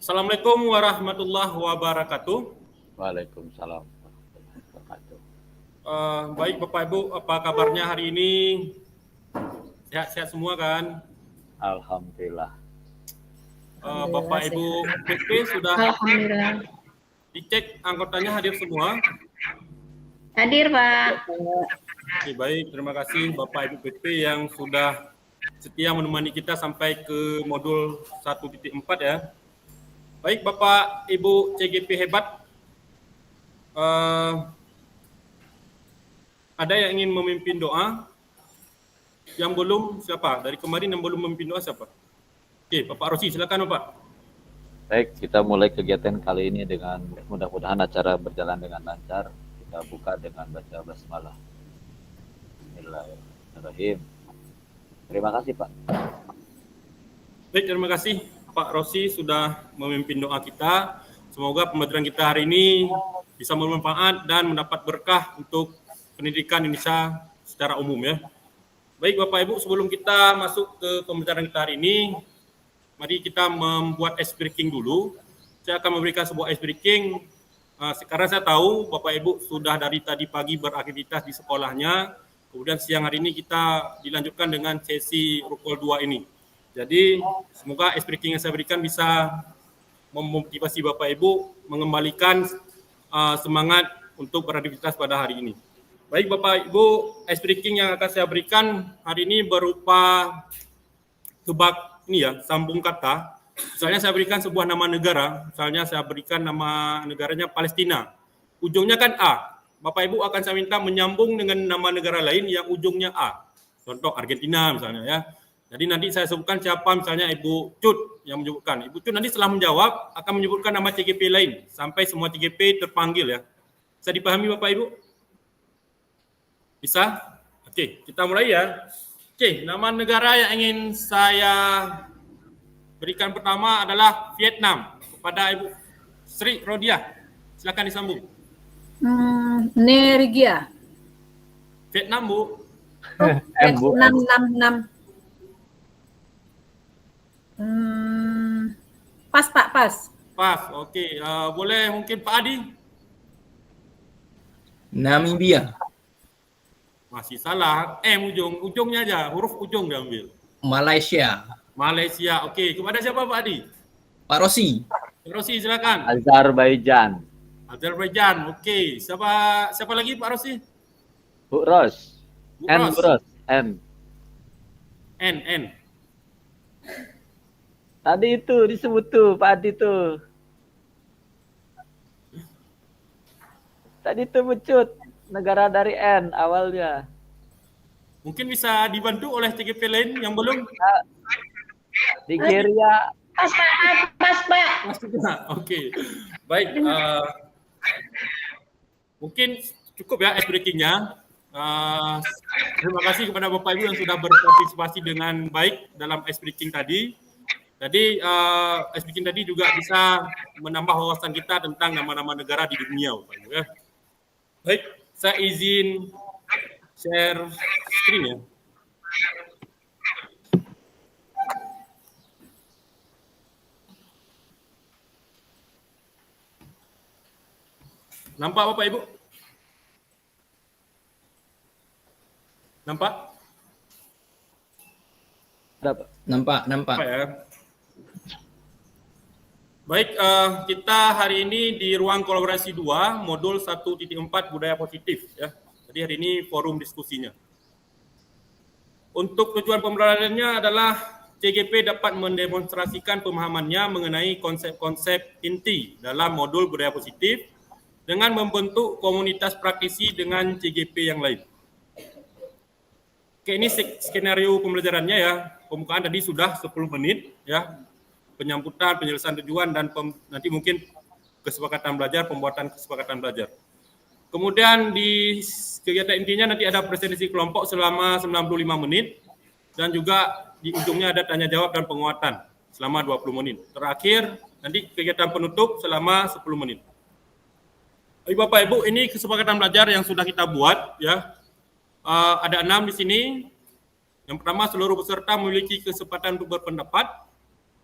Assalamualaikum warahmatullahi wabarakatuh. Waalaikumsalam warahmatullahi wabarakatuh. Baik Bapak Ibu, apa kabarnya hari ini? Sehat-sehat semua kan? Alhamdulillah. Bapak Ibu PP sudah Alhamdulillah. dicek anggotanya hadir semua? Hadir, Pak. Oke, baik, terima kasih Bapak Ibu PP yang sudah setia menemani kita sampai ke modul 1.4 ya. Baik Bapak Ibu CGP hebat, ada yang ingin memimpin doa? Yang belum siapa? Dari kemarin yang belum memimpin doa siapa? Oke, Bapak Rosi, silakan Bapak. Baik, kita mulai kegiatan kali ini dengan mudah-mudahan acara berjalan dengan lancar. Kita buka dengan baca basmalah. Bismillahirrahmanirrahim. Terima kasih, Pak. Baik, terima kasih Pak Rosi sudah memimpin doa kita. Semoga pembelajaran kita hari ini bisa bermanfaat dan mendapat berkah untuk pendidikan Indonesia secara umum ya. Baik Bapak Ibu, sebelum kita masuk ke pembelajaran kita hari ini, mari kita membuat ice breaking dulu. Saya akan memberikan sebuah ice breaking. Sekarang saya tahu Bapak Ibu sudah dari tadi pagi beraktivitas di sekolahnya. Kemudian siang hari ini kita dilanjutkan dengan sesi rukul 2 ini. Jadi semoga ice breaking yang saya berikan bisa memotivasi Bapak Ibu mengembalikan semangat untuk beraktivitas pada hari ini. Baik Bapak Ibu, ice breaking yang akan saya berikan hari ini berupa tebak ini ya, sambung kata. Misalnya saya berikan sebuah nama negara, misalnya saya berikan nama negaranya Palestina. Ujungnya kan A. Bapak Ibu akan saya minta menyambung dengan nama negara lain yang ujungnya A. Contoh Argentina misalnya ya. Jadi nanti saya sebutkan siapa misalnya Ibu Cut yang menyebutkan. Ibu Cut nanti setelah menjawab akan menyebutkan nama CGP lain sampai semua CGP terpanggil ya. Bisa dipahami Bapak Ibu? Bisa? Oke, kita mulai ya. Oke, nama negara yang ingin saya berikan pertama adalah Vietnam. Kepada Ibu Sri Rodia, silakan disambung. Nergia. Vietnam, Bu. Vietnam 66. Pas, Pak, pas. Pas, oke. Boleh mungkin Pak Adi? Namibia. Masih salah. Ujungnya aja. Huruf ujung diambil. Malaysia. Malaysia, oke. Kepada siapa Pak Adi? Pak Rosi. Pak Rosi, silakan. Azerbaijan. Azerbaijan, oke. Siapa lagi Pak Rosi? Bu Ros. Bu N. Ros. Bu Ros. N. N. Tadi itu disebut tuh, Pak Adi tuh. Tadi tuh Becut. Negara dari N awalnya. Mungkin bisa dibantu oleh CGP lain yang belum? Nigeria. Pas, Pak. Oke. Baik. Mungkin cukup ya ice breaking-nya. Terima kasih kepada Bapak Ibu yang sudah berpartisipasi dengan baik dalam ice breaking tadi. Jadi ice breaking tadi juga bisa menambah wawasan kita tentang nama-nama negara di dunia, Bapak Ibu ya. Baik, saya izin share screen ya. Nampak Bapak Ibu? Nampak? Nampak. Nampak ya. Baik, kita hari ini di ruang kolaborasi 2, modul 1.4 budaya positif ya. Jadi hari ini forum diskusinya. Untuk tujuan pembelajarannya adalah CGP dapat mendemonstrasikan pemahamannya mengenai konsep-konsep inti dalam modul budaya positif dengan membentuk komunitas praktisi dengan CGP yang lain. Oke, ini skenario pembelajarannya ya. Pembukaan tadi sudah 10 menit ya. Penyambutan, penjelasan tujuan, dan nanti mungkin kesepakatan belajar, pembuatan kesepakatan belajar. Kemudian di kegiatan intinya nanti ada presentasi kelompok selama 95 menit, dan juga di ujungnya ada tanya jawab dan penguatan selama 20 menit. Terakhir nanti kegiatan penutup selama 10 menit. Bapak Ibu, ini kesepakatan belajar yang sudah kita buat ya. Ada 6 di sini. Yang pertama, seluruh peserta memiliki kesempatan untuk berpendapat.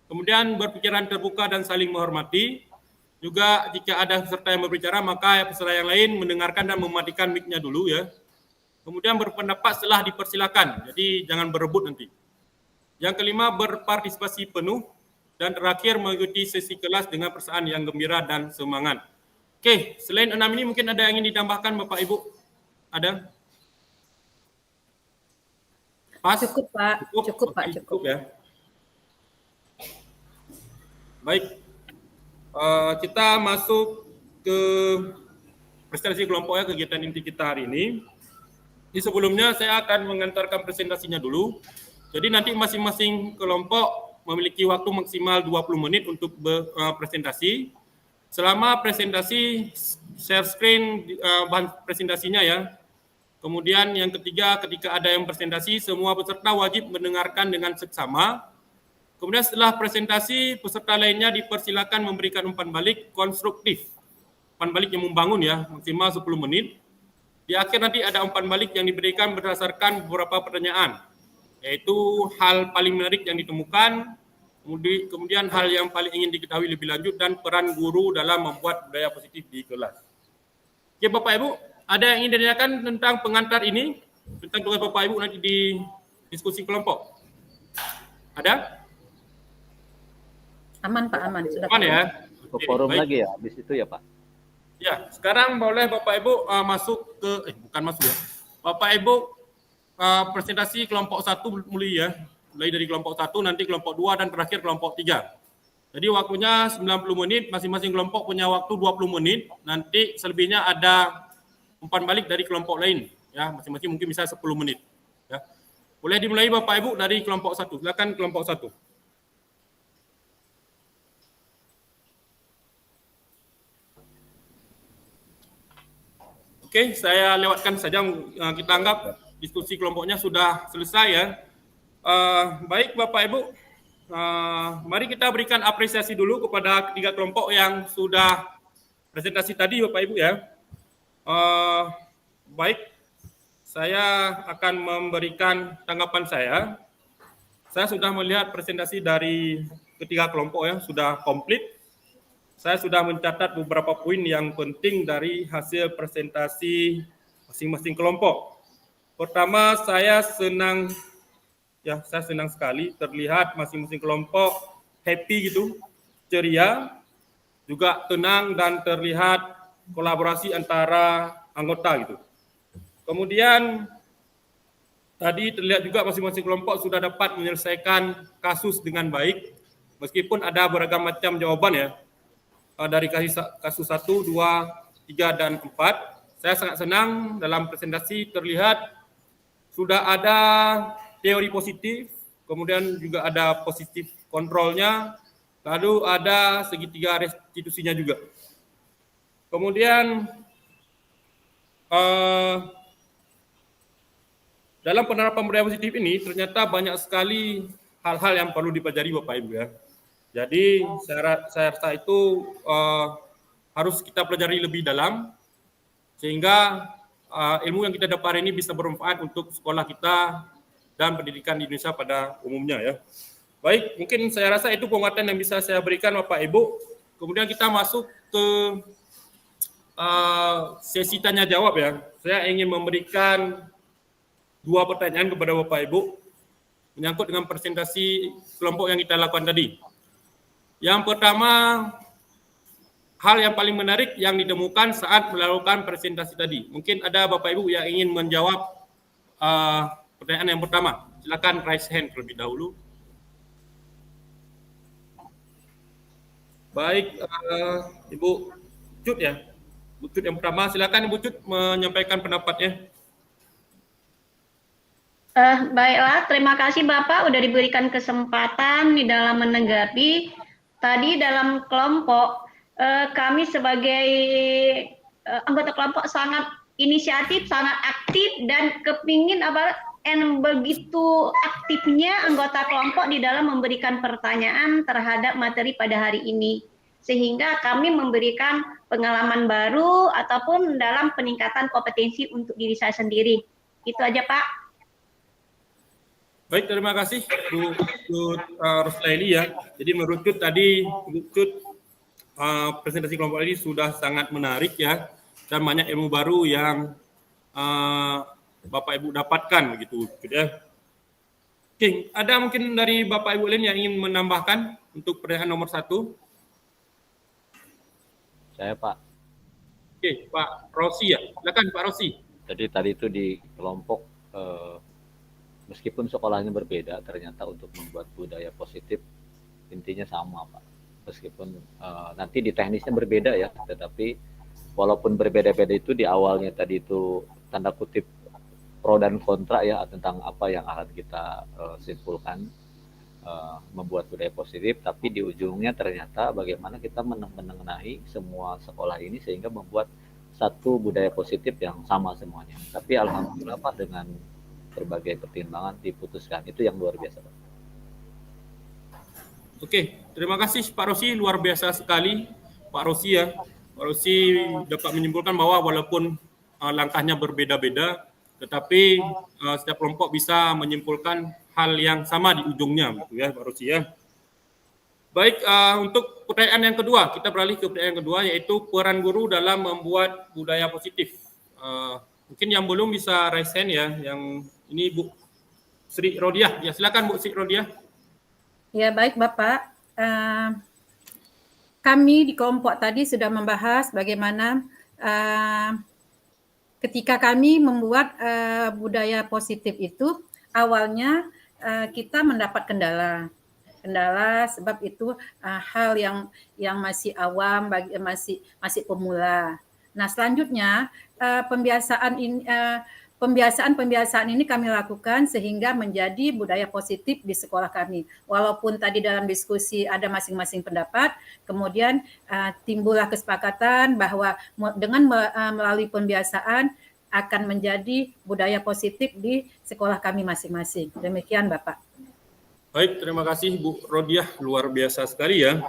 Kemudian berpikiran terbuka dan saling menghormati. Juga jika ada peserta yang berbicara, maka peserta yang lain mendengarkan dan mematikan mic-nya dulu ya. Kemudian berpendapat setelah dipersilakan, jadi jangan berebut nanti. Yang kelima, berpartisipasi penuh. Dan terakhir, mengikuti sesi kelas dengan perasaan yang gembira dan semangat. Oke, selain 6 ini mungkin ada yang ingin ditambahkan Bapak Ibu? Ada? Pas? Cukup, Pak. Cukup, Pak. Cukup. Ya. Baik. Kita masuk ke presentasi kelompok ya, kegiatan inti kita hari ini. Di sebelumnya saya akan mengantarkan presentasinya dulu. Jadi nanti masing-masing kelompok memiliki waktu maksimal 20 menit untuk berpresentasi. Selama presentasi, share screen bahan presentasinya ya. Kemudian yang ketiga, ketika ada yang presentasi, semua peserta wajib mendengarkan dengan seksama. Kemudian setelah presentasi, peserta lainnya dipersilakan memberikan umpan balik konstruktif. Umpan balik yang membangun ya, maksimal 10 menit. Di akhir nanti ada umpan balik yang diberikan berdasarkan beberapa pertanyaan, yaitu hal paling menarik yang ditemukan, kemudian hal yang paling ingin diketahui lebih lanjut, dan peran guru dalam membuat budaya positif di kelas. Oke Bapak Ibu, ada yang ingin ditanyakan tentang pengantar ini, tentang tugas Bapak Ibu nanti di diskusi kelompok? Ada? Aman, Pak, aman. Sudah. Aman ya? Ke forum Baik. lagi ya, habis itu ya Pak. Ya, sekarang boleh Bapak Ibu masuk ke, bukan masuk ya. Bapak Ibu presentasi kelompok 1 mulai ya. Mulai dari kelompok 1, nanti kelompok 2, dan terakhir kelompok 3. Jadi waktunya 90 menit, masing-masing kelompok punya waktu 20 menit. Nanti selebihnya ada umpan balik dari kelompok lain. Ya, masing-masing mungkin bisa 10 menit. Ya. Boleh dimulai Bapak Ibu dari kelompok 1. Silakan kelompok 1. Oke, saya lewatkan saja. Kita anggap diskusi kelompoknya sudah selesai ya. Baik Bapak Ibu, mari kita berikan apresiasi dulu kepada ketiga kelompok yang sudah presentasi tadi Bapak Ibu ya. Baik, saya akan memberikan tanggapan saya. Saya sudah melihat presentasi dari ketiga kelompok ya, sudah komplit. Saya sudah mencatat beberapa poin yang penting dari hasil presentasi masing-masing kelompok. Pertama, saya senang sekali terlihat masing-masing kelompok happy gitu, ceria, juga tenang, dan terlihat kolaborasi antara anggota gitu. Kemudian tadi terlihat juga masing-masing kelompok sudah dapat menyelesaikan kasus dengan baik, meskipun ada beragam macam jawaban ya. Dari kasus 1, 2, 3, dan 4. Saya sangat senang dalam presentasi terlihat sudah ada teori positif, kemudian juga ada positif kontrolnya, lalu ada segitiga restitusinya juga. Kemudian dalam penerapan budaya positif ini ternyata banyak sekali hal-hal yang perlu dipelajari Bapak Ibu ya. Jadi saya rasa itu harus kita pelajari lebih dalam, sehingga ilmu yang kita dapat hari ini bisa bermanfaat untuk sekolah kita dan pendidikan di Indonesia pada umumnya ya. Baik, mungkin saya rasa itu penguatan yang bisa saya berikan Bapak Ibu. Kemudian kita masuk ke sesi tanya jawab ya. Saya ingin memberikan 2 pertanyaan kepada Bapak Ibu menyangkut dengan presentasi kelompok yang kita lakukan tadi. Yang pertama, hal yang paling menarik yang ditemukan saat melakukan presentasi tadi. Mungkin ada Bapak Ibu yang ingin menjawab pertanyaan yang pertama. Silakan raise hand terlebih dahulu. Baik, Ibu Cut ya. Ibu Cut yang pertama, silakan Ibu Cut menyampaikan pendapatnya. Baiklah, terima kasih Bapak udah diberikan kesempatan di dalam menanggapi. Tadi dalam kelompok, kami sebagai anggota kelompok sangat inisiatif, sangat aktif, dan kepingin begitu aktifnya anggota kelompok di dalam memberikan pertanyaan terhadap materi pada hari ini. Sehingga kami memberikan pengalaman baru ataupun dalam peningkatan kompetensi untuk diri saya sendiri. Itu aja Pak. Baik, terima kasih Bu Roslaili ya. Jadi menurut Cut tadi, presentasi kelompok ini sudah sangat menarik ya, dan banyak ilmu baru yang Bapak Ibu dapatkan begitu Cut ya. Oke, ada mungkin dari Bapak Ibu lain yang ingin menambahkan untuk pertanyaan nomor 1? Saya Pak. Oke, Pak Rosi ya. Silakan Pak Rosi. Jadi tadi itu di kelompok meskipun sekolahnya berbeda, ternyata untuk membuat budaya positif intinya sama Pak. Meskipun nanti di teknisnya berbeda ya, tetapi walaupun berbeda-beda itu di awalnya tadi itu tanda kutip pro dan kontra ya tentang apa yang akan kita simpulkan membuat budaya positif, tapi di ujungnya ternyata bagaimana kita menengahi semua sekolah ini sehingga membuat satu budaya positif yang sama semuanya. Tapi alhamdulillah Pak, dengan berbagai pertimbangan diputuskan, itu yang luar biasa Pak. Oke, terima kasih Pak Rosi, luar biasa sekali Pak Rosi ya. Pak Rosi dapat menyimpulkan bahwa walaupun langkahnya berbeda-beda, tetapi setiap kelompok bisa menyimpulkan hal yang sama di ujungnya, gitu ya Pak Rosi ya. Baik, untuk pertanyaan yang kedua, kita beralih ke pertanyaan yang kedua, yaitu peran guru dalam membuat budaya positif. Mungkin yang belum bisa raise hand ya, yang ini Bu Sri Rodiah. Ya, silakan Bu Sri Rodiah. Ya, baik Bapak. Kami di kelompok tadi sudah membahas bagaimana ketika kami membuat budaya positif itu, awalnya kita mendapat kendala sebab itu hal yang masih awam, masih pemula. Nah, selanjutnya pembiasaan ini kami lakukan sehingga menjadi budaya positif di sekolah kami. Walaupun tadi dalam diskusi ada masing-masing pendapat, kemudian timbullah kesepakatan bahwa dengan melalui pembiasaan akan menjadi budaya positif di sekolah kami masing-masing. Demikian Bapak. Baik, terima kasih Bu Rodiah, luar biasa sekali ya.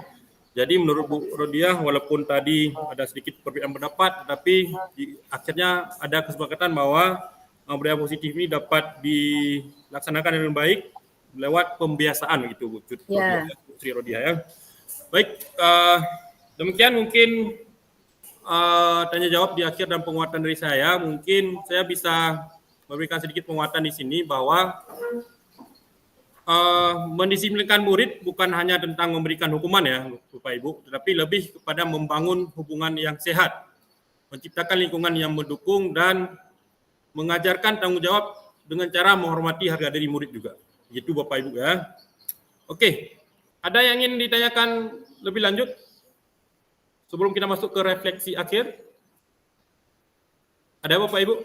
Jadi menurut Bu Rodiah, walaupun tadi ada sedikit perbedaan pendapat, tapi akhirnya ada kesepakatan bahwa budaya positif ini dapat dilaksanakan dengan baik lewat pembiasaan gitu Bu Sri Rodiah ya. Baik, demikian mungkin tanya jawab di akhir dan penguatan dari saya. Mungkin saya bisa memberikan sedikit penguatan di sini bahwa mendisiplinkan murid bukan hanya tentang memberikan hukuman ya Bapak Ibu, tetapi lebih kepada membangun hubungan yang sehat, menciptakan lingkungan yang mendukung dan mengajarkan tanggung jawab dengan cara menghormati harga diri murid juga. Begitu Bapak Ibu ya. Oke, ada yang ingin ditanyakan lebih lanjut sebelum kita masuk ke refleksi akhir? Ada Bapak Ibu?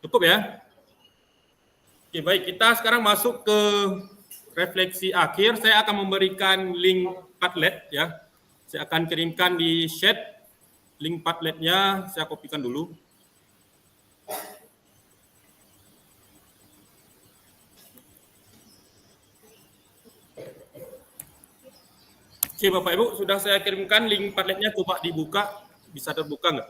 Cukup ya? Oke, baik, kita sekarang masuk ke refleksi akhir. Saya akan memberikan link Padlet ya. Saya akan kirimkan di chat link Padletnya, saya kopikan dulu. Oke Bapak Ibu, sudah saya kirimkan link Padletnya, coba dibuka, bisa terbuka nggak?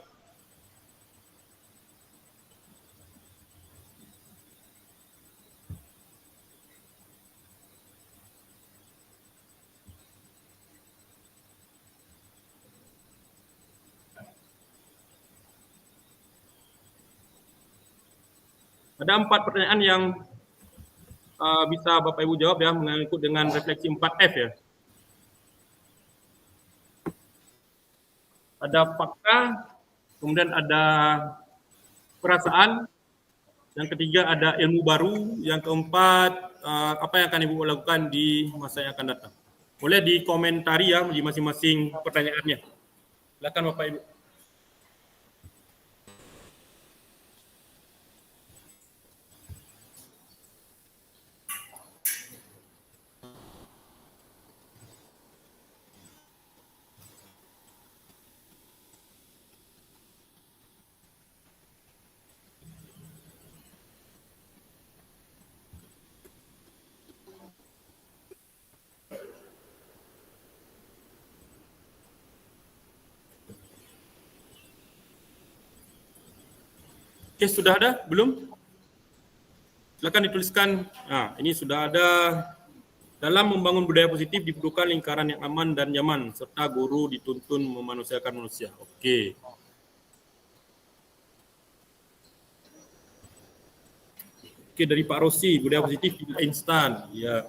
Ada 4 pertanyaan yang bisa Bapak Ibu jawab ya, mengikut dengan refleksi 4F ya. Ada fakta, kemudian ada perasaan, yang ketiga ada ilmu baru, yang keempat apa yang akan Ibu lakukan di masa yang akan datang. Boleh dikomentari ya di masing-masing pertanyaannya. Silakan Bapak Ibu. Oke, sudah ada? Belum? Silakan dituliskan. Nah, ini sudah ada. Dalam membangun budaya positif diperlukan lingkaran yang aman dan nyaman serta guru dituntun memanusiakan manusia. Oke. Oke, dari Pak Rosi, budaya positif tidak instan. Ya.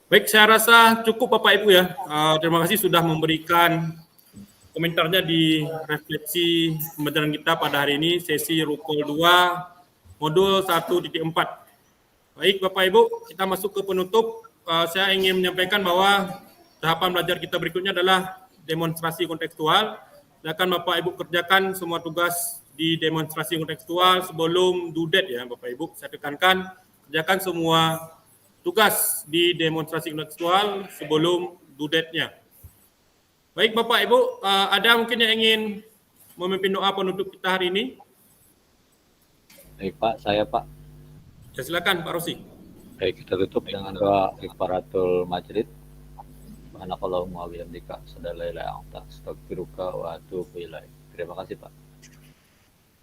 Baik, saya rasa cukup Bapak Ibu ya. Terima kasih sudah memberikan komentarnya di refleksi pembelajaran kita pada hari ini, sesi Rukol 2, modul 1.4. Baik Bapak Ibu, kita masuk ke penutup. Saya ingin menyampaikan bahwa tahapan belajar kita berikutnya adalah demonstrasi kontekstual. Silakan Bapak Ibu kerjakan semua tugas di demonstrasi kontekstual sebelum due date ya Bapak Ibu. Saya tekankan, kerjakan semua tugas di demonstrasi kontekstual sebelum due date-nya. Baik Bapak Ibu, ada mungkin yang ingin memimpin doa penutup kita hari ini? Baik Pak, saya Pak. Ya silakan Pak Rosi. Baik, kita tutup dengan doa kifaratul majlis. Subhanakallahumma wa bihamdika, asyhadu an la ilaha illa anta, astaghfiruka wa atubu ilaik. Terima kasih Pak.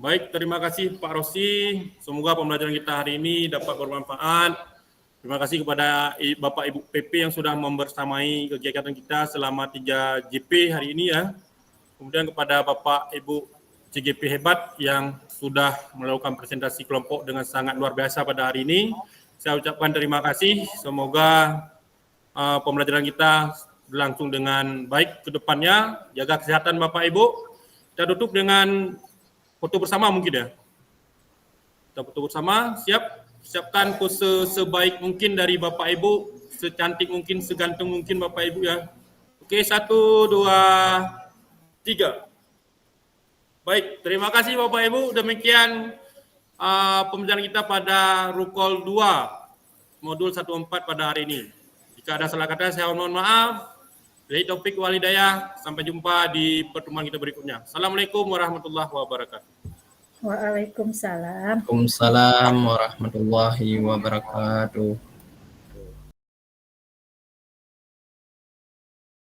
Baik, terima kasih Pak Rosi. Semoga pembelajaran kita hari ini dapat bermanfaat. Terima kasih kepada Bapak Ibu PP yang sudah membersamai kegiatan kita selama 3 JP hari ini ya. Kemudian kepada Bapak Ibu CGP hebat yang sudah melakukan presentasi kelompok dengan sangat luar biasa pada hari ini. Saya ucapkan terima kasih. Semoga pembelajaran kita berlangsung dengan baik ke depannya. Jaga kesehatan Bapak Ibu. Kita tutup dengan foto bersama mungkin ya. Kita foto bersama, siap? Siapkan pose sebaik mungkin dari Bapak Ibu, secantik mungkin, segantung mungkin Bapak Ibu ya. Oke, 1, 2, 3. Baik, terima kasih Bapak Ibu. Demikian pembelajaran kita pada Rukol 2, modul 1.4 pada hari ini. Jika ada salah kata, saya mohon maaf. Dari topik walidayah, sampai jumpa di pertemuan kita berikutnya. Assalamualaikum warahmatullahi wabarakatuh. Waalaikumsalam. Waalaikumsalam warahmatullahi wabarakatuh.